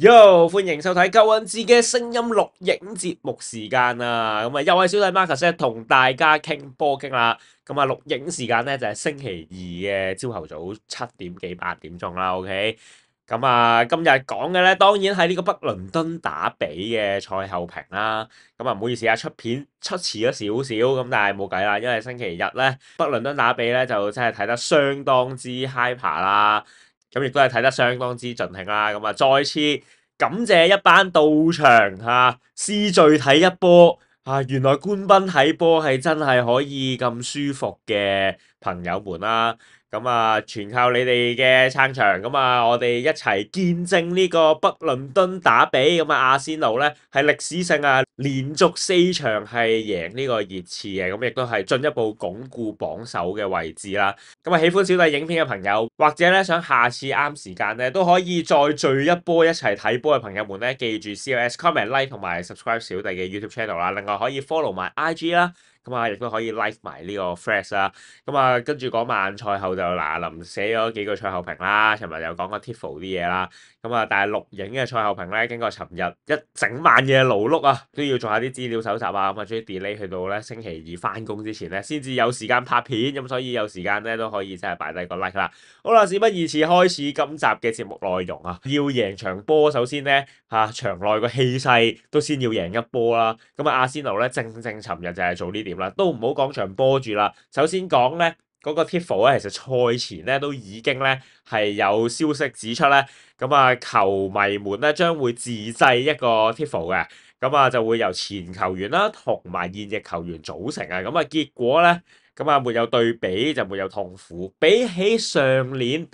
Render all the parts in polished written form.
Yo，歡迎收睇舊韻字嘅聲音錄影節目時間啊！咁啊，又係小弟 Marcus 同大家傾波經啦。咁啊，錄影時間咧就係星期二嘅朝頭早7點幾8點鐘啦。OK，咁啊，今日講嘅咧當然係呢個北倫敦打比嘅賽後評啦。咁啊，唔好意思啊，出片出遲咗少少，咁但係冇計啦，因為星期日咧北倫敦打比咧就真係睇得相當之 hyper 啦。咁亦都係睇得相當之盡興啦。咁啊，再次感謝一班到場思聚睇一波原來官兵睇波係真係可以咁舒服嘅朋友們啦。咁啊，全靠你哋嘅撐場，咁啊，我哋一齊見證呢個北倫敦打比。咁啊，阿仙奴咧係歷史性連續4場係贏呢個熱刺嘅，咁亦都係進一步鞏固榜首嘅位置啦。咁啊，喜歡小弟影片嘅朋友，或者咧想下次啱時間咧，都可以再聚一波一齊睇波嘅朋友們咧，記住 CLS comment like 同埋 subscribe 小弟嘅 YouTube channel 啦。另外可以 follow 埋 IG 啦。咁啊，亦都可以 like 埋呢個 Threads 啦。咁啊，跟住嗰晚賽後就嗱臨寫咗幾句賽後評啦。尋日又講過 Tifo 啲嘢啦。咁啊，但係錄影嘅賽後評咧，經過尋日一整晚嘅勞碌都要做下啲資料搜集咁啊，終於 delay 去到咧星期二翻工之前咧，先至有時間拍片。咁所以有時間咧都可以真係擺低個 like 啦。好啦，事不宜遲，開始今集嘅節目內容要贏場波，首先咧場內個氣勢都先要贏一波啦。咁啊，阿仙奴咧正尋日就係做呢點啦，都唔好講場波住啦。首先講咧嗰個 Tifo 咧，其實賽前咧都已經咧係有消息指出咧，咁啊球迷們咧將會自製一個 Tifo 嘅，咁啊就會由前球員啦同埋現役球員組成啊。咁啊結果咧，咁啊沒有對比就沒有痛苦，比起上年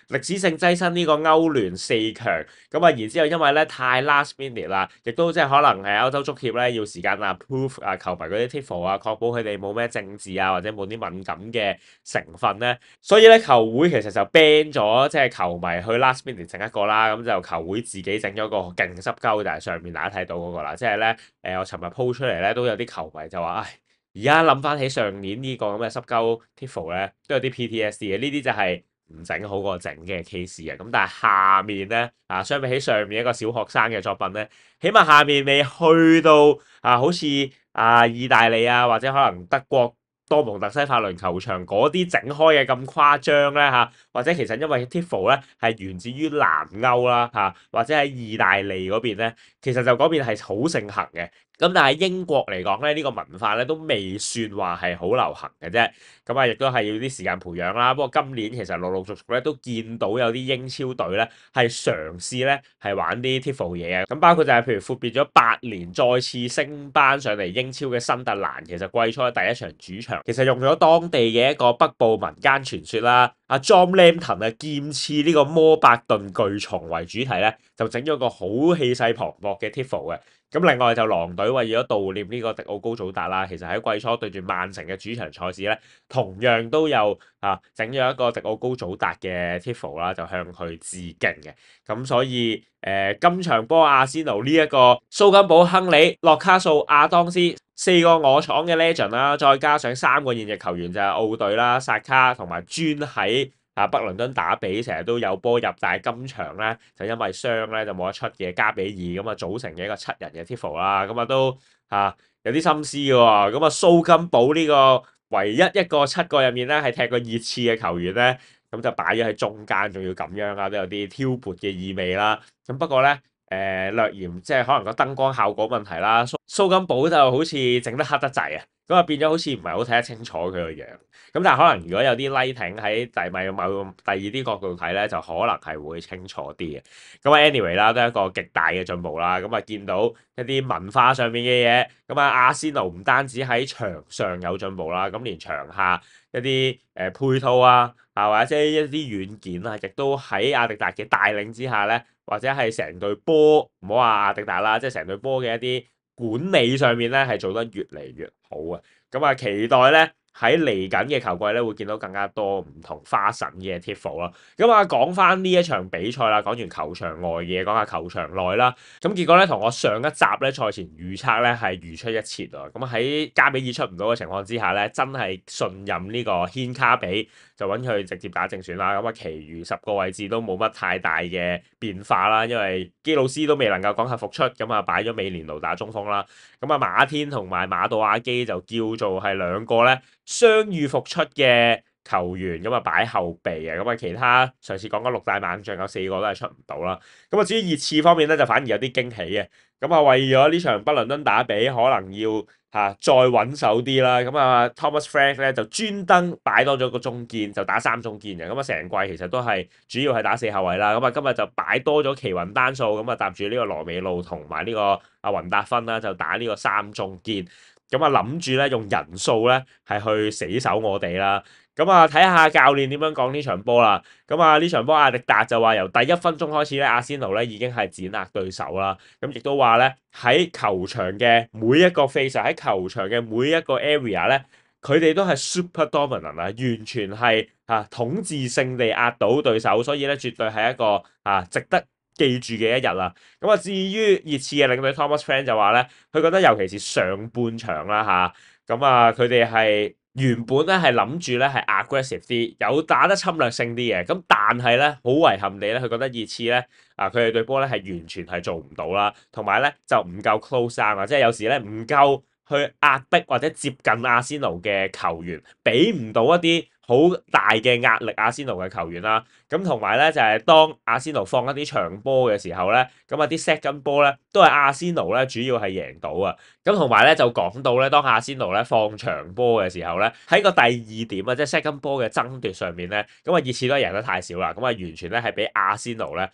歷史性躋身呢個歐聯4強，咁啊然之後因為咧太 last minute 啦，亦都即係可能係歐洲足協咧要時間proof球迷嗰啲 tifo 確保佢哋冇咩政治或者冇啲敏感嘅成分咧，所以咧球會其實就 ban 咗即係球迷去 last minute 整一個啦。咁就球會自己整咗個勁濕鳩，就係上面大家睇到嗰個啦，即係咧我尋日 po 出嚟咧都有啲球迷就話唉，而家諗翻起上年呢個咁嘅濕鳩 tifo 咧都有啲 PTSD 嘅，呢啲就係唔整好過整嘅 case 啊。咁但係下面咧相比起上面一個小學生嘅作品咧，起碼下面未去到好似意大利或者可能德國多蒙特西法倫球場嗰啲整開嘅咁誇張咧或者其實因為 Tifo 咧係源自於南歐啦或者喺意大利嗰邊咧，其實就嗰邊係好盛行嘅。咁但係英國嚟講咧，呢個文化咧都未算話係好流行嘅啫。咁亦都係要啲時間培養啦。不過今年其實陸陸續續咧都見到有啲英超隊咧係嘗試咧係玩啲 Tifo 嘢啊。咁包括就係譬如闊別咗8年再次升班上嚟英超嘅新特蘭，其實季初第一場主場，其實用咗當地嘅一個北部民間傳說啦。John Lampton 劍刺呢個摩伯頓巨蟲為主題咧，就整咗個好氣勢磅礴嘅 Tifo 嘅。咁另外就狼隊為咗悼念呢個迪奧高祖達啦，其實喺季初對住曼城嘅主場賽事咧，同樣都有整咗一個迪奧高祖達嘅 Tifo 啦，就向佢致敬嘅。咁所以今場波阿仙奴呢一個蘇金寶、亨利、洛卡素、亞當斯4個我闖嘅 legend 啦，再加上3個現役球員就係奧隊啦、薩卡同埋專喺北倫敦打比成日都有波入，但係今場咧就因為傷咧就冇得出嘅加比爾，咁組成嘅一個7人嘅 Tifo 啦，咁都有啲心思嘅喎。咁蘇金寶呢個唯一一個7個入面咧係踢過熱刺嘅球員咧，咁就擺咗喺中間，仲要咁樣都有啲挑撥嘅意味啦。咁不過咧略嫌即係可能個燈光效果問題啦，蘇金寶就好似整得黑得滯咁變咗好似唔係好睇得清楚佢個樣。咁但係可能如果有啲 lighting 喺第二啲角度睇咧，就可能係會清楚啲嘅。咁anyway 啦，都係一個極大嘅進步啦。咁見到一啲文化上面嘅嘢，咁阿仙奴唔單止喺場上有進步啦，咁連場下一啲配套或者一啲軟件亦都喺阿迪達嘅帶領之下咧，或者係成隊波唔好話阿迪達啦，即係成隊波嘅一啲管理上面咧係做得越嚟越好啊！咁期待咧喺嚟緊嘅球季咧，會見到更加多唔同花神嘅 Tifo 咯。咁啊，講翻呢一場比賽啦，講完球場外嘅嘢，講下球場內啦。咁結果咧，同我上一集咧賽前預測咧係如出一轍啊！咁喺加比爾出唔到嘅情況之下咧，真係信任呢個軒卡比，就揾佢直接打正選啦。咁啊，其餘10個位置都冇乜太大嘅變化啦，因為基魯斯都未能夠講下復出，咁啊擺咗美連奴打中鋒啦。咁啊，馬天同埋馬杜亞基就叫做係兩個咧傷愈復出嘅球員，咁啊擺後備嘅。咁啊，其他上次講嗰6大猛將有4個都係出唔到啦。咁啊，至於熱刺方面咧，就反而有啲驚喜嘅。咁啊，為咗呢場北倫敦打比，可能要再穩守啲啦。咁啊，Thomas Frank 咧就專登擺多咗個中堅，就打3中堅嘅。咁啊，成季其實都係主要係打4後衞啦。咁啊，今日就擺多咗奇雲丹素，咁啊搭住呢個羅美路同埋呢個阿雲達芬啦，就打呢個3中堅。咁啊，諗住咧用人數咧係去死守我哋啦。咁啊，睇下教練點樣講呢場波啦。咁啊，呢場波阿迪達就話由第1分鐘開始咧，阿仙奴咧已經係碾壓對手啦。咁亦都話咧喺球場嘅每一個 phase，喺球場嘅每一個 area 咧，佢哋都係 super dominant 啊，完全係統治性地壓倒對手，所以咧絕對係一個值得記住嘅一日啦。咁啊，至於熱刺嘅領隊 Thomas Frank 就話咧，佢覺得尤其是上半場啦咁啊，佢哋係原本咧係諗住咧係 aggressive 啲，有打得侵略性啲嘅。咁但係咧好遺憾地咧，佢覺得熱刺咧佢哋對波咧係完全係做唔到啦，同埋咧就唔夠 close down 啊，即係有時咧唔夠去壓迫或者接近阿仙奴嘅球員，俾唔到一啲好大嘅壓力阿仙奴嘅球員啦。咁同埋咧就係當阿仙奴放一啲長波嘅時候咧，咁啊啲 second 波咧都係阿仙奴咧主要係贏到啊。咁同埋咧就講到咧，當阿仙奴咧放長波嘅時候咧，喺個第2點啊，即係 second 波嘅爭奪上面咧，咁啊熱刺都係贏得太少啦。咁啊完全咧係俾阿仙奴咧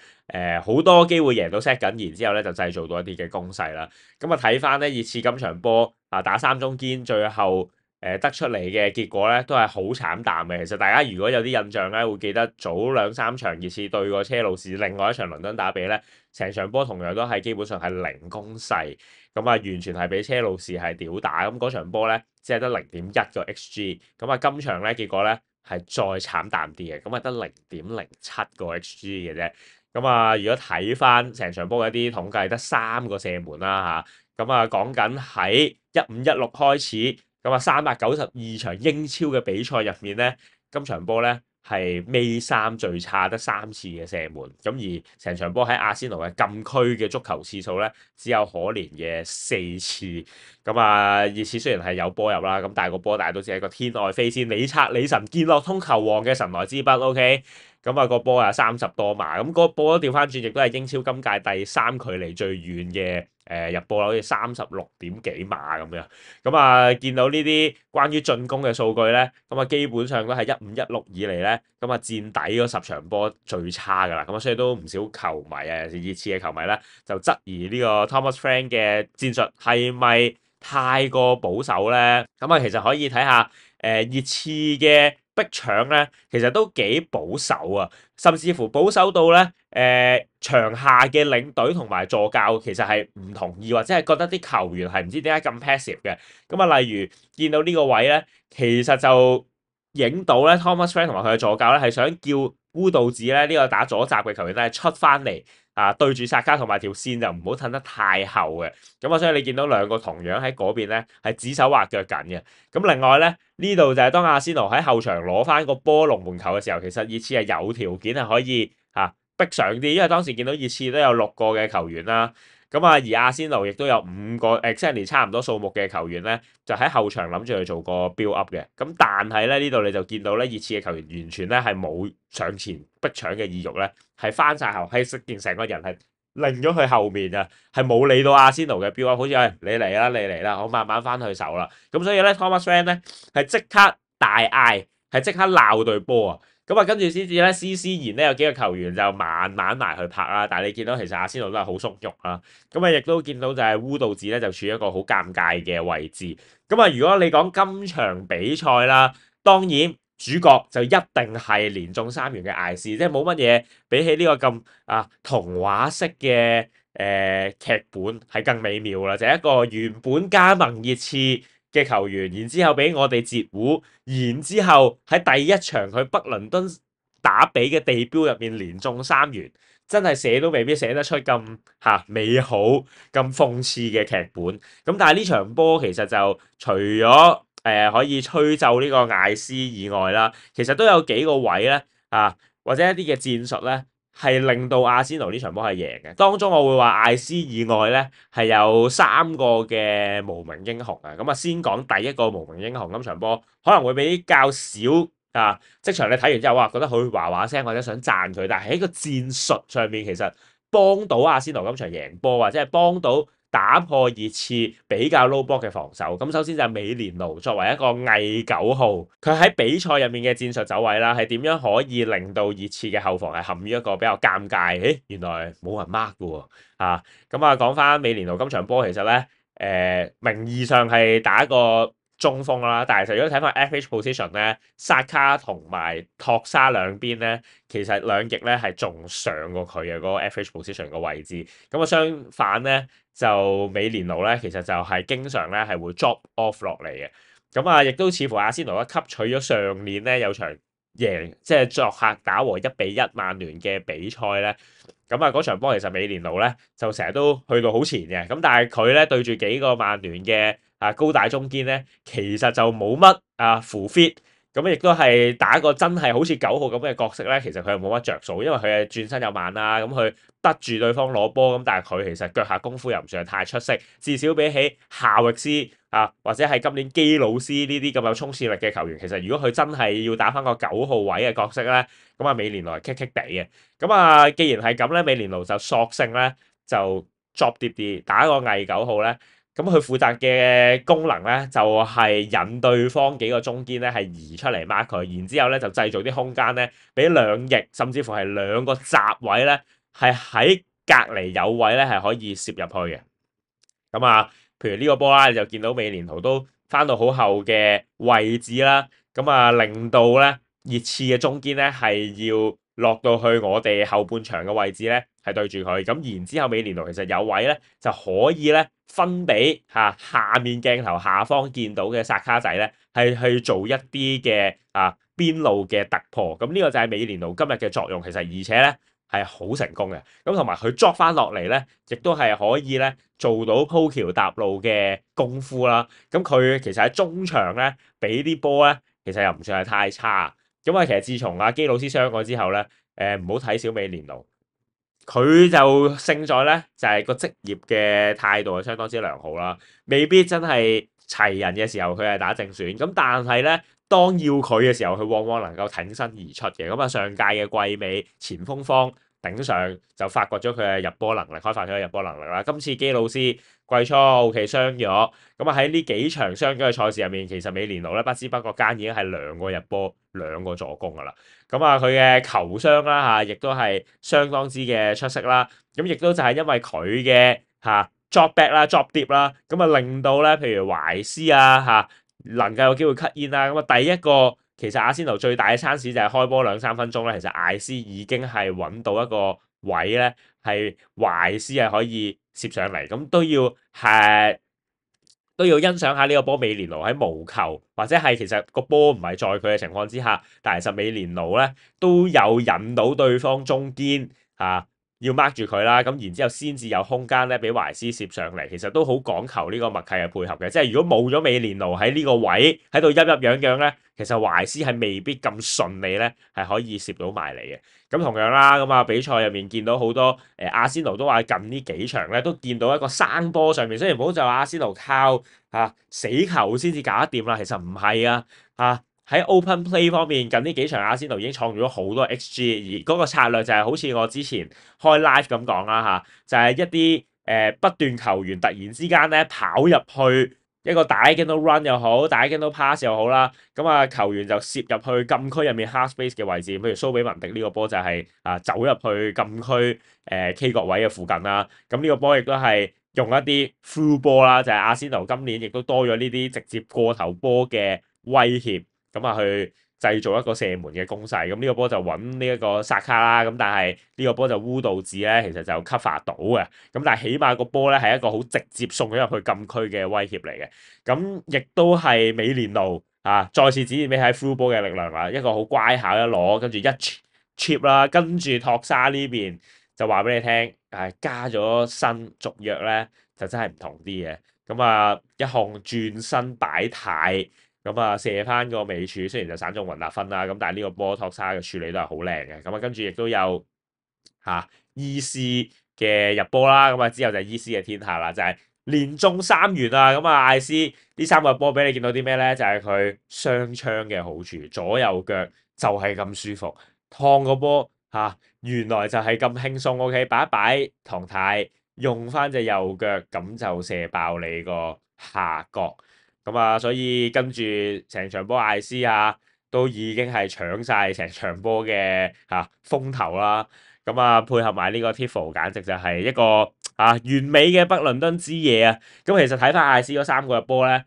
好多機會贏到 second，然之後咧就製造到一啲嘅攻勢啦。咁啊睇翻咧熱刺今場波打3中堅，最後得出嚟嘅結果咧都係好慘淡嘅。其實大家如果有啲印象咧，會記得早2-3場熱刺對過車路士，另外一場倫敦打比咧，成場波同樣都係基本上係零攻勢，咁啊完全係俾車路士係屌打。咁嗰場波咧只係得0.1個 XG，咁啊今場咧結果咧係再慘淡啲嘅，咁啊得0.07個 XG 嘅啫。咁啊如果睇翻成場波嘅一啲統計，得3個射門啦咁啊講緊喺15-16開始，咁啊392場英超嘅比賽入面咧，今場波咧係尾3最差，得3次嘅射門。咁而成場波喺阿仙奴嘅禁區嘅足球次數咧，只有可憐嘅4次。咁啊熱刺雖然係有波入啦，咁但係個波大家都只係一個天外飛仙，李察李神健樂通球王嘅神來之筆 ，OK。咁啊個波啊30多碼，咁個波都調翻轉，亦都係英超今屆第3距離最遠嘅入波啦，好似36點幾碼咁樣。咁啊見到呢啲關於進攻嘅數據咧，咁啊基本上都係15-16以嚟咧，咁啊墊底嗰10場波最差噶啦。咁啊所以都唔少球迷熱刺嘅球迷咧就質疑呢個 Thomas Frank 嘅戰術係咪太過保守咧？咁啊其實可以睇下熱刺嘅逼搶咧，其實都幾保守啊，甚至乎保守到咧場下嘅領隊同埋助教其實係唔同意，或者係覺得啲球員係唔知點解咁 passive 嘅。咁啊例如見到呢個位咧，其實就影到咧 Thomas Frank 同埋佢嘅助教咧係想叫烏道子咧呢個打左閘嘅球員咧出翻嚟對住薩卡，同埋條線就唔好褪得太後嘅。咁啊所以你見到兩個同樣喺嗰邊咧係指手畫腳緊嘅。咁另外咧呢度就係當阿仙奴喺後場攞翻個波龍門球嘅時候，其實熱刺係有條件係可以逼上啲，因為當時見到熱刺都有6個嘅球員啦。咁啊，而阿仙奴亦都有5個exactly 差唔多數目嘅球員咧，就喺後場諗住去做個 build up 嘅。咁但係咧呢度你就見到咧熱刺嘅球員完全咧係冇上前逼搶嘅意欲咧，係翻晒後，係見成個人係擰咗去後面啊，係冇理到阿仙奴嘅 build up，好似係你嚟啦，你嚟啦，我慢慢翻去守啦。咁所以咧 Thomas Frank 咧係即刻大嗌，係即刻鬧對波啊！咁啊，跟住先至咧，施斯然咧有幾個球員就慢慢埋去拍啦。但係你見到其實阿仙奴都係好鬆肉啦。咁啊，亦都見到就係烏道子咧就處於一個好尷尬嘅位置。咁啊，如果你講今場比賽啦，當然主角就一定係連中3元嘅艾斯，即係冇乜嘢比起呢個咁童話式嘅劇本係更美妙啦。就係一個原本加盟熱刺嘅球員，然之後俾我哋截胡，然之後喺第一場佢北倫敦打比嘅地標入面連中3元，真係寫都未必寫得出咁美好、咁諷刺嘅劇本。咁但係呢場波其實就除咗可以吹奏呢個艾斯以外啦，其實都有幾個位咧或者一啲嘅戰術咧，係令到阿仙奴呢場波係贏嘅。當中我會話艾斯以外咧係有3個嘅無名英雄啊。咁先講第一個無名英雄，今場波可能會比較少即場你睇完之後哇覺得佢話話聲或者想讚佢，但係喺個戰術上面其實幫到阿仙奴今場贏波，或者係幫到打破熱刺比較 low block 嘅防守。咁首先就係美連奴作為一個偽9號，佢喺比賽入面嘅戰術走位啦，係點樣可以令到熱刺嘅後防係陷於一個比較尷尬？原來冇人 mark 嘅喎講翻美連奴今場波，其實咧名義上係打一個中鋒啦，但係如果睇翻 FH position 咧，薩卡同埋托沙兩邊咧，其實兩翼咧係仲上過佢嘅嗰個 FH position 個位置。咁相反咧，就美連奴咧，其實就係經常咧係會 drop off 落嚟嘅。咁亦都似乎阿仙奴吸取咗上年咧有場贏，即係作客打和1-1曼聯嘅比賽咧。嗰場波其實美連奴咧就成日都去到好前嘅，咁但係佢咧對住幾個曼聯嘅高大中堅咧，其實就冇乜full fit，咁亦都係打一個真係好似9號咁嘅角色咧，其實佢係冇乜着數，因為佢係轉身又慢啦，咁佢得住對方攞波，咁但係佢其實腳下功夫又唔算係太出色，至少比起夏域斯或者係今年基魯斯呢啲咁有衝刺力嘅球員，其實如果佢真係要打翻個9號位嘅角色咧，咁美連奴係棘棘地嘅。咁既然係咁咧，美連奴就索性咧就 drop 啲打一個偽9號咧。咁佢負責嘅功能咧，就係引對方幾個中堅咧係移出嚟 mark 佢，然之後咧就製造啲空間咧，俾兩翼甚至乎係兩個閘位咧，係喺隔離有位咧係可以攝入去嘅。譬如呢個波啦，你就見到美連奴都翻到好後嘅位置啦，令到咧熱刺嘅中堅咧係要落到去我哋後半場嘅位置咧，係對住佢。咁然之後，美連奴其實有位咧就可以咧分俾下面鏡頭下方見到嘅薩卡仔咧，係去做一啲嘅邊路嘅突破。咁呢個就係美連奴今日嘅作用。其實而且咧係好成功嘅。咁同埋佢捉翻落嚟咧，亦都係可以咧做到鋪橋搭路嘅功夫啦。咁佢其實喺中場咧俾啲波咧，其實又唔算係太差。其實自從基魯斯傷咗之後咧，唔好睇小美連奴，佢就勝在咧就係個職業嘅態度係相當之良好啦。未必真係齊人嘅時候佢係打正選，咁但係咧當要佢嘅時候，佢往往能夠挺身而出嘅。上屆嘅季尾前鋒方頂上就發掘咗佢嘅入波能力，開發咗佢入波能力啦。今次基魯斯季初後期傷咗，喺呢幾場傷咗嘅賽事入面，其實美連奴咧不知不覺間已經係2個入波、2個助攻噶啦。佢嘅球商啦亦都係相當之嘅出色啦。亦都就係因為佢嘅drop back 啦、drop deep 啦，令到咧譬如懷斯能夠有機會 cut in 啦。第一個其實阿仙奴最大嘅 chance 就係開波2-3分鐘咧，其實艾斯已經係揾到一個位咧，係懷斯係可以攝上嚟，咁都要欣賞下呢個波美連奴喺無球或者係其實個波唔係在佢嘅情況之下，但係其實美連奴咧都有引到對方中堅要 mark 住佢啦，然之後先至有空間咧俾懷斯攝上嚟，其實都好講求呢個默契嘅配合嘅。即係如果冇咗美連奴喺呢個位喺度樣樣咧，其實懷斯係未必咁順利咧係可以攝到埋嚟嘅。咁同樣啦，比賽入面見到好多阿仙奴都話近呢幾場咧都見到一個生波上面，雖然唔好就話阿仙奴靠死球先至搞得掂啦，其實唔係喺 open play 方面，近呢幾場阿仙奴已經創造咗好多 XG，而嗰個策略就係好似我之前開 live 咁講啦就係一啲不斷球員突然之間咧跑入去一個diagonal run 又好，diagonal pass 又好啦，球員就攝入去禁區入面 half space 嘅位置，譬如蘇比文迪呢個波就係走入去禁區K 角位嘅附近啦。咁呢個波亦都係用一啲 through 波啦，就係阿仙奴今年亦都多咗呢啲直接過頭波嘅威脅。去製造一個射門嘅攻勢。咁呢個波就揾呢一個薩卡啦。咁但係呢個波就烏道子咧，其實就 cover 到嘅。咁但係起碼個波咧係一個好直接送咗入去禁區嘅威脅嚟嘅。咁亦都係美連奴再次展現俾喺 through 波嘅力量啦。一個好乖巧一攞，跟住一 chip 啦，跟住托沙呢邊就話俾你聽，加咗新續約咧就真係唔同啲嘅。咁一項轉身擺態，咁射翻個尾柱，雖然就散中雲達分啦，咁但係呢個波托沙嘅處理都係好靚嘅。咁跟住亦都有伊斯嘅入波啦，咁之後就係伊斯嘅天下啦，就係連中3元啊。咁艾斯呢3個波俾你見到啲咩咧？就係佢雙槍嘅好處，左右腳就係咁舒服，燙個波原來就係咁輕鬆。OK， 擺一擺唐太。用翻隻右腳咁就射爆你個下角，所以跟住成場波艾斯都已經係搶晒成場波嘅風頭啦。配合埋呢個 Tifo， 簡直就係一個完美嘅北倫敦之夜啊！咁其實睇翻艾斯嗰3個入波咧，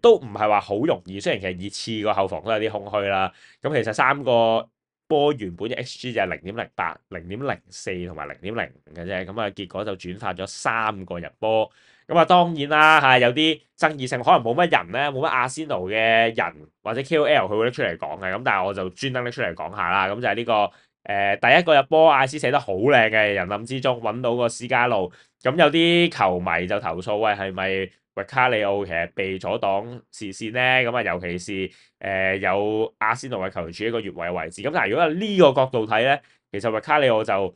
都唔係話好容易，雖然其實熱刺個後防都有啲空虛啦。咁其實3個波原本嘅 XG 就係0.08、0.04同埋0.05嘅啫，結果就轉化咗3個入波。當然啦有啲爭議性，可能冇乜人咧，冇乜阿仙奴嘅人或者 KOL 佢會拎出嚟講嘅，但係我就專登拎出嚟講下啦。就係呢個第一個入波，艾斯寫得好靚嘅，人冧之中揾到個斯加路。有啲球迷就投訴，喂，係咪域卡里奧其實被阻擋視線咧？尤其是有阿仙奴嘅球員處於一個越位嘅位置。但係如果係呢個角度睇咧，其實域卡里奧就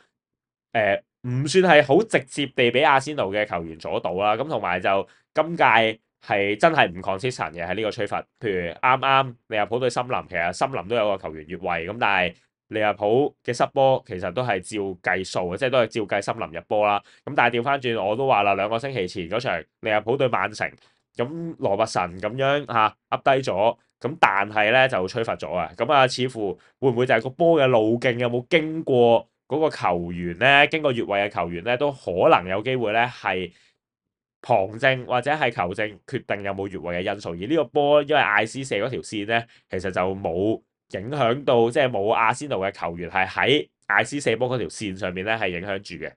唔算係好直接地俾阿仙奴嘅球員阻到啦。同埋就今屆係真係唔 consistent 嘅喺呢個吹罰。譬如啱啱利物浦對森林，其實森林都有個球員越位，但係利物浦嘅失波其實都係照計數嘅，即係都係照計森林入波啦。但係調翻轉我都話啦，2個星期前嗰場利物浦對曼城，咁羅伯臣咁樣噏低咗，但係咧就吹罰咗啊。似乎會唔會就係個波嘅路徑有冇經過嗰個球員咧？經過越位嘅球員咧，都可能有機會咧係旁證或者係球證決定有冇越位嘅因素。而呢個波因為艾斯射嗰條線咧，其實就冇影響到，即係冇阿仙奴嘅球員係喺艾斯射波嗰條線上面咧係影響住嘅。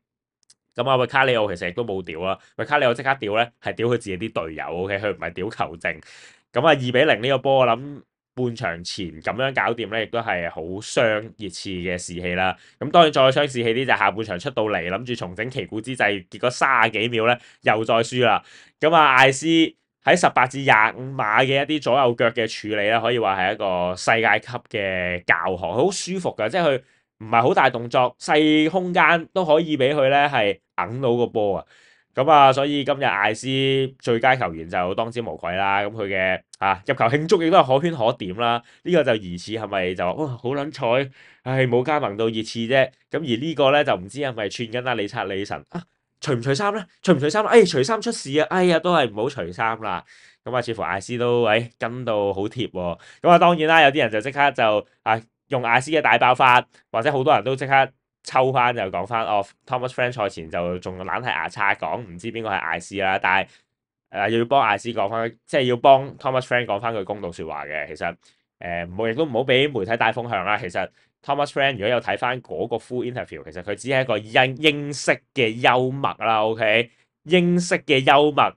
域卡里奧其實亦都冇屌啦，域卡里奧即刻屌咧係屌佢自己啲隊友 ，OK， 佢唔係屌球證。2-0呢個波我諗半場前咁樣搞掂咧，亦都係好傷熱刺嘅士氣啦。當然再傷士氣啲就下半場出到嚟諗住重整旗鼓之際，結果30幾秒咧又再輸啦。艾斯喺18至25碼嘅一啲左右腳嘅處理咧，可以話係一個世界級嘅教學，好舒服㗎，即係佢唔係好大動作，細空間都可以俾佢咧係揞到個波啊！所以今日艾斯最佳球員就當之無愧啦。佢嘅入球慶祝亦都係可圈可點啦。呢個就疑似係咪就話哇好撚彩，冇加盟到熱刺啫。而呢個咧就唔知係咪串緊李察李神除唔除衫咧？除唔除衫？除衫出事啊！都係唔好除衫啦。似乎艾斯都跟到好貼喎。當然啦，有啲人就即刻就用艾斯嘅大爆發，或者好多人都即刻抽翻就講翻Thomas Frank 賽前就仲懶係牙刷講唔知邊個係艾斯啦。但係又要幫艾斯講翻，即係要幫 Thomas Frank 講翻句公道説話嘅。其實亦都唔好俾媒體帶風向啦。其實 Thomas Frank 如果有睇翻嗰個 full interview，其實佢只係一個英式嘅幽默啦。OK， 英式嘅幽默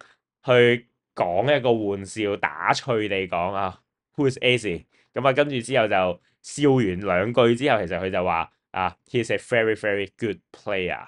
去講一個玩笑打趣地講Who is Ace？ 跟住之後就笑完2句之後，其實佢就話He's a very very good player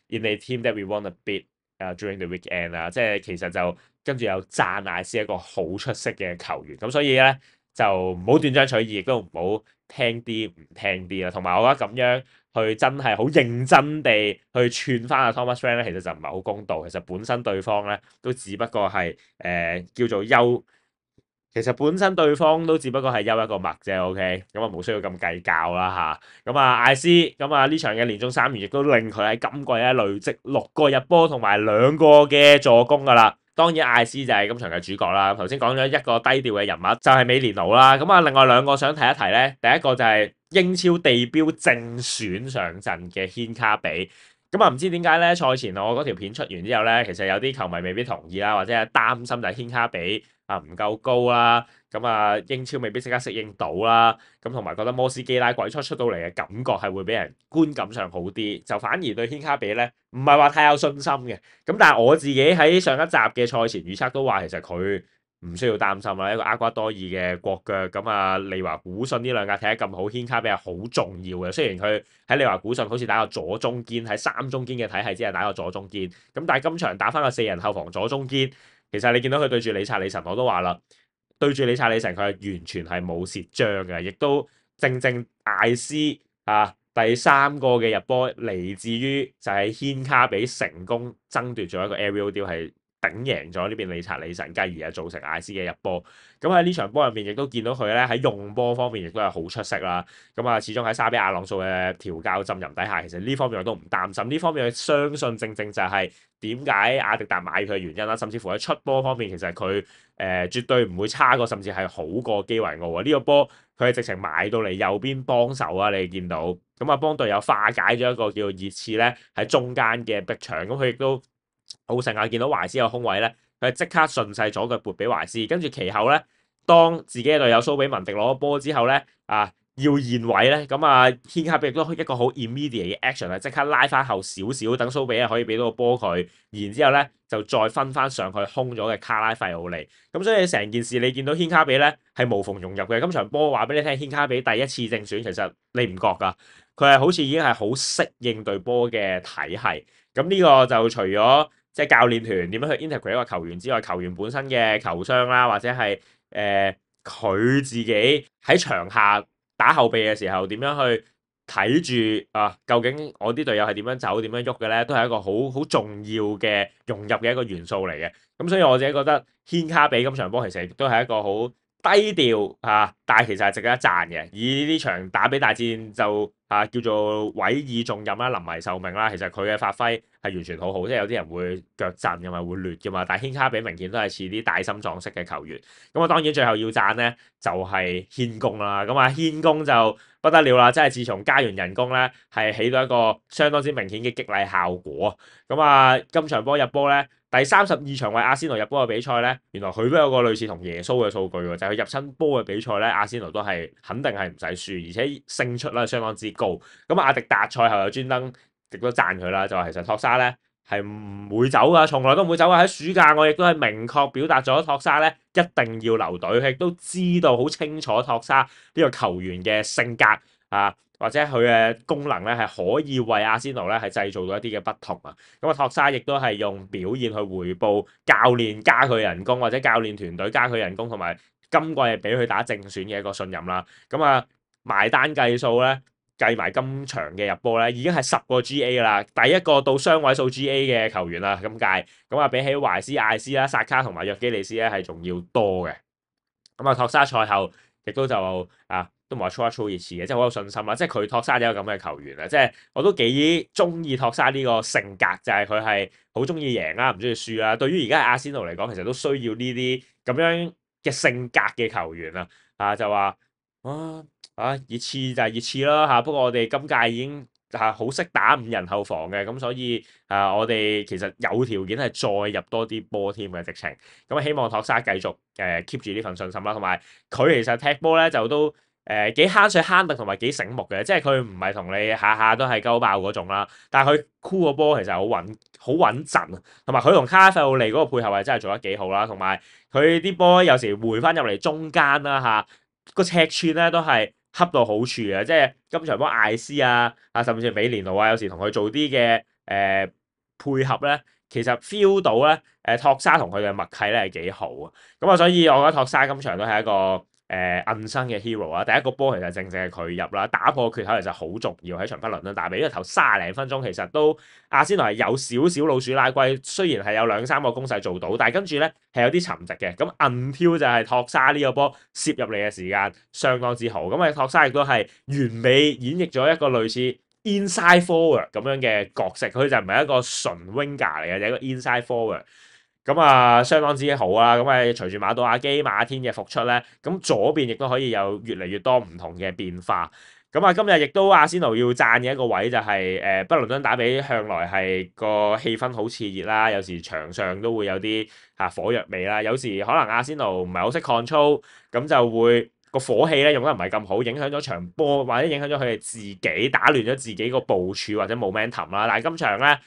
in a team that we want to beat during the weekend 即係其實就跟住又讚艾斯一個好出色嘅球員。所以咧就唔好斷章取義，亦都唔好聽啲唔聽啲啦。同埋我覺得咁樣去真係好認真地去串翻Thomas Frank 咧，其實就唔係好公道。其實本身對方咧都只不過係叫做休。其實本身對方都只不過係休一個麥啫 ，OK， 冇需要咁計較啦嚇。艾斯呢場嘅連中3元亦都令佢喺今季咧累積6個入波同埋2個嘅助攻噶啦。當然艾斯就係今場嘅主角啦。頭先講咗一個低調嘅人物就係美連奴啦。另外2個想提一提咧，第一個就係英超地標正選上陣嘅軒卡比。咁啊，唔知點解咧？賽前我嗰條片出完之後咧，其實有啲球迷未必同意啦，或者係擔心就係軒卡比啊唔夠高啦，咁啊英超未必即刻適應到啦，咁同埋覺得摩斯基拉季初出到嚟嘅感覺係會俾人觀感上好啲，就反而對軒卡比咧唔係話太有信心嘅。咁但係我自己喺上一集嘅賽前預測都話，其實佢唔需要擔心啦，一個厄瓜多爾嘅國腳，咁啊利華古遜呢兩架踢得咁好，軒卡比係好重要嘅。雖然佢喺利華古遜好似打個左中堅，喺三中堅嘅體系之下打個左中堅，咁但係今場打翻個四人後防左中堅，其實你見到佢對住理查利神，我都話啦，對住理查利神佢係完全係冇蝕章嘅，亦都正正艾斯啊第三個嘅入波嚟自於就係軒卡比成功爭奪咗一個 aerial deal 係。頂贏咗呢邊理查理神，繼而係造成艾斯嘅入波。咁喺呢場波入面，亦都見到佢咧喺用波方面亦都係好出色啦。咁啊，始終喺沙比亞朗素嘅調教浸淫底下，其實呢方面我都唔擔心。呢方面我相信正正就係點解阿迪達買佢嘅原因啦。甚至乎喺出波方面，其實佢絕對唔會差過，甚至係好過基維奧啊。呢個波佢係直情買到嚟右邊幫手啊！你見到咁啊，幫隊友化解咗一個叫做熱刺咧喺中間嘅逼搶。咁佢亦都好成日見到懷斯有空位咧，佢係即刻順勢左腳撥俾懷斯，跟住其後咧，當自己嘅隊友蘇比文迪攞波之後咧，要現位咧，咁啊軒卡比亦都一個好 immediate 嘅 action 係即刻拉翻後少少，等蘇比啊可以俾到個波佢，然之後咧就再分翻上去空咗嘅卡拉費奧尼，咁所以成件事你見到軒卡比咧係無縫融入嘅。今場波話俾你聽，軒卡比第一次正選，其實你唔覺㗎，佢係好似已經係好適應隊波嘅體系。咁呢個就除咗即係教練團點樣去 integrate 一個球員之外，球員本身嘅球商啦，或者係佢自己喺場下打後備嘅時候點樣去睇住究竟我啲隊友係點樣走、點樣喐嘅咧，都係一個好重要嘅融入嘅一個元素嚟嘅。咁所以我自己覺得軒卡比今場波其實亦都係一個好低調但係其實係值得一讚嘅。以呢場打比大戰就叫做委以重任啦、臨危受命啦，其實佢嘅發揮係完全好好，即係有啲人會腳震㗎嘛，會劣㗎嘛，但係軒卡比明顯都係似啲大心臟式嘅球員。咁啊當然最後要讚咧就係軒公啦，咁啊軒公就不得了啦，即係自從加完人工咧係起到一個相當之明顯嘅激勵效果。咁啊今場波入波咧。第32場為阿仙奴入波嘅比賽咧，原來佢都有個類似同耶穌嘅數據喎，就係佢入親波嘅比賽咧，阿仙奴都係肯定係唔使輸，而且勝出率相當之高。咁阿迪達賽後又專登亦都讚佢啦，就話其實托沙咧係唔會走噶，從來都唔會走噶。喺暑假我亦都係明確表達咗托沙咧一定要留隊，佢亦都知道好清楚托沙呢個球員嘅性格或者佢嘅功能咧係可以為阿仙奴咧係製造到一啲嘅不同啊！咁啊，托沙亦都係用表現去回報教練加佢人工，或者教練團隊加佢人工，同埋今季係俾佢打正選嘅一個信任啦。咁啊，埋單計數咧，計埋今場嘅入波咧，已經係10個 GA 啦，第一個到雙位數 GA 嘅球員啦，今屆咁啊，比起懷斯、艾斯啦、薩卡同埋約基利斯咧係仲要多嘅。咁啊，托沙賽後亦都就都唔話操一操熱刺嘅，即係好有信心啦。即係佢托沙有咁嘅球員啊，即係我都幾中意托沙呢個性格，就係佢係好中意贏啦，唔中意輸啦。對於而家阿仙奴嚟講，其實都需要呢啲咁樣嘅性格嘅球員就話熱刺就係熱刺啦不過我哋今屆已經好識打5人後防嘅，咁所以我哋其實有條件係再入多啲波添嘅直情。咁希望托沙繼續keep 住呢份信心啦，同埋佢其實踢波咧就都幾慳水慳力同埋幾醒目嘅，即係佢唔係同你下下都係鳩爆嗰種啦，但係佢箍個波其實好穩陣啊，同埋佢同卡拉費奧尼嗰個配合係真係做得幾好啦，同埋佢啲波有時回翻入嚟中間啦個尺寸咧都係恰到好處嘅，即係今場波艾斯甚至美連奴有時同佢做啲嘅配合咧，其實 feel 到咧托沙同佢嘅默契咧係幾好啊，咁所以我覺得托沙今場都係一個韌生嘅 hero 啊，第一個波其實正正係佢入啦，打破缺口其實好重要喺場北倫敦打比，因為頭30零分鐘其實都阿仙奴係有少少老鼠拉龜，雖然係有2-3個攻勢做到，但係跟住咧係有啲沉寂嘅，咁 until 就係托沙呢個波攝入嚟嘅時間相當之好，咁托沙亦都係完美演繹咗一個類似 inside forward 咁樣嘅角色，佢就唔係一個純 winger 嚟嘅，就係一個 inside forward。咁相當之好啦，咁隨住馬杜亞基、馬天嘅復出咧，咁左邊亦都可以有越嚟越多唔同嘅變化。咁啊，今日亦都阿仙奴要讚嘅一個位就係北倫敦打比向來係個氣氛好熾熱啦，有時場上都會有啲火藥味啦，有時可能阿仙奴唔係好識 control，咁就會個火氣咧用得唔係咁好，影響咗場波或者影響咗佢哋自己，打亂咗自己個部署或者 momentum 啦。但係今場咧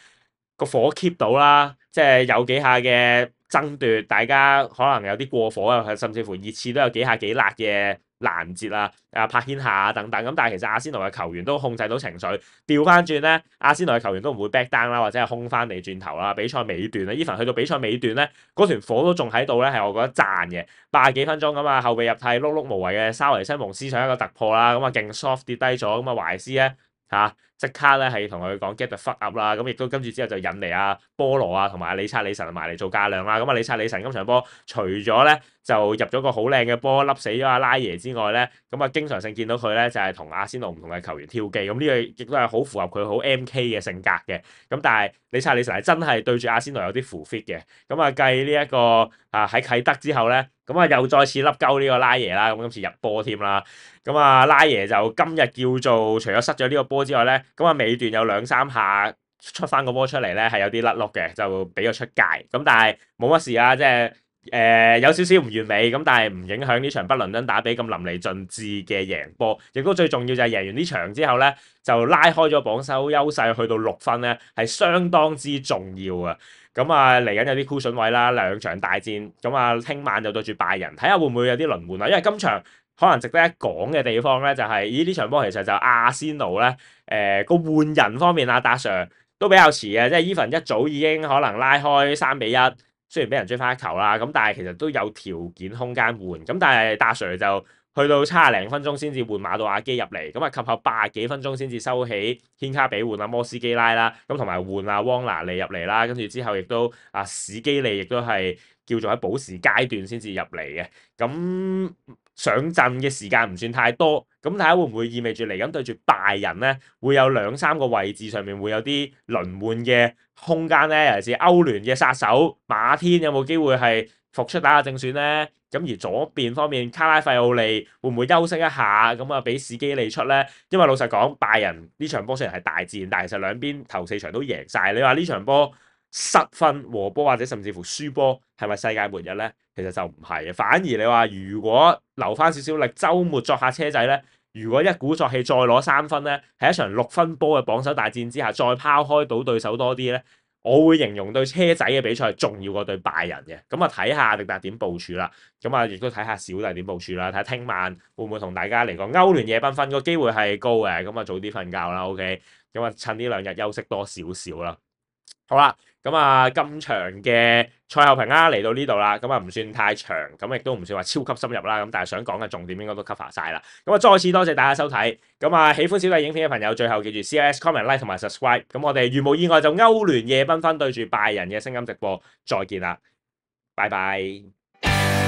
個火 keep 到啦，即係有幾下嘅爭奪，大家可能有啲過火啊，甚至乎熱刺都有幾下幾辣嘅攔截啊、拍牽下啊等等。咁但係其實阿仙奴嘅球員都控制到情緒，調翻轉咧，阿仙奴嘅球員都唔會 back down 啦，或者係空翻嚟轉頭啦。比賽尾段咧，even去到比賽尾段咧，嗰團火都仲喺度咧，係我覺得讚嘅。80幾分鐘咁啊，後備入替碌碌無為嘅沙維西蒙斯上一個突破啦，咁啊勁 soft 跌低咗，咁啊懷斯咧即刻咧係同佢講 get the fuck up 啦，咁亦都跟住之後就引嚟阿波羅啊同埋李察李神埋嚟做加量啦。咁啊李察李神今場波除咗咧就入咗個好靚嘅波，笠死咗阿拉耶之外咧，咁啊經常性見到佢咧就係同阿仙奴唔同嘅球員跳機，咁呢個亦都係好符合佢好 MK 嘅性格嘅。咁但係李察李神係真係對住阿仙奴有啲符 fit 嘅。咁啊繼呢一個喺啟德之後咧，咁啊又再次笠鳩呢個拉耶啦，咁今次入波添啦。咁啊拉耶就今日叫做除咗失咗呢個波之外咧，咁啊尾段有2-3下出翻個波出嚟咧，係有啲甩碌嘅，就俾咗出界。咁但係冇乜事啊，即係有少少唔完美，咁但係唔影響呢場北倫敦打比咁淋漓盡致嘅贏波。亦都最重要就係贏完呢場之後咧，就拉開咗榜首優勢去到6分咧，係相當之重要啊！咁啊嚟緊有啲 cushion 位啦，2場大戰，咁啊聽晚就對住拜仁，睇下會唔會有啲輪換啊？因為今場可能值得一講嘅地方咧，就係呢場波其實就阿仙奴咧，個換人方面啊，達 Sir 都比較遲嘅，即係 Even 一早已經可能拉開3-1，雖然俾人追翻一球啦，咁但係其實都有條件空間換，咁但係達 Sir 就去到70零分鐘先至換馬到亞基入嚟，咁啊及後80幾分鐘先至收起軒卡比換摩斯基拉啦，咁同埋換汪拿利入嚟啦，跟住之後亦都史基利亦都係叫做喺補時階段先至入嚟嘅，咁上陣嘅時間唔算太多，咁睇下會唔會意味住嚟緊對住拜仁咧，會有2-3個位置上面會有啲輪換嘅空間咧，尤其是歐聯嘅殺手馬天有冇機會係復出打下正選咧？咁而左邊方面卡拉費奧利會唔會休息一下？咁啊俾史基利出咧？因為老實講，拜仁呢場波雖然係大戰，但係其實兩邊頭4場都贏晒。你話呢場波失分和波或者甚至乎輸波係咪世界末日咧？其實就唔係嘅，反而你話如果留翻少少力，週末作下車仔咧，如果一鼓作氣再攞3分咧，喺一場6分波嘅榜首大戰之下，再拋開到對手多啲咧，我會形容對車仔嘅比賽係重要過對拜仁嘅。咁啊睇下迪達點部署啦，咁啊亦都睇下小弟點部署啦，睇下聽晚會唔會同大家嚟個歐聯夜繽紛個機會係高嘅，咁啊早啲瞓覺啦 ，OK，咁啊趁呢2日休息多少少啦。好啦，咁啊，今場嘅賽後評啦，嚟到呢度啦，咁啊唔算太長，咁亦都唔算話超級深入啦，咁但係想講嘅重點應該都 cover 晒啦。咁啊，再次多謝大家收睇，咁啊喜歡小弟影片嘅朋友，最後記住 CLS comment like 同埋 subscribe，咁我哋如無意外就歐聯夜繽紛對住拜仁嘅聲音直播，再見啦，拜拜。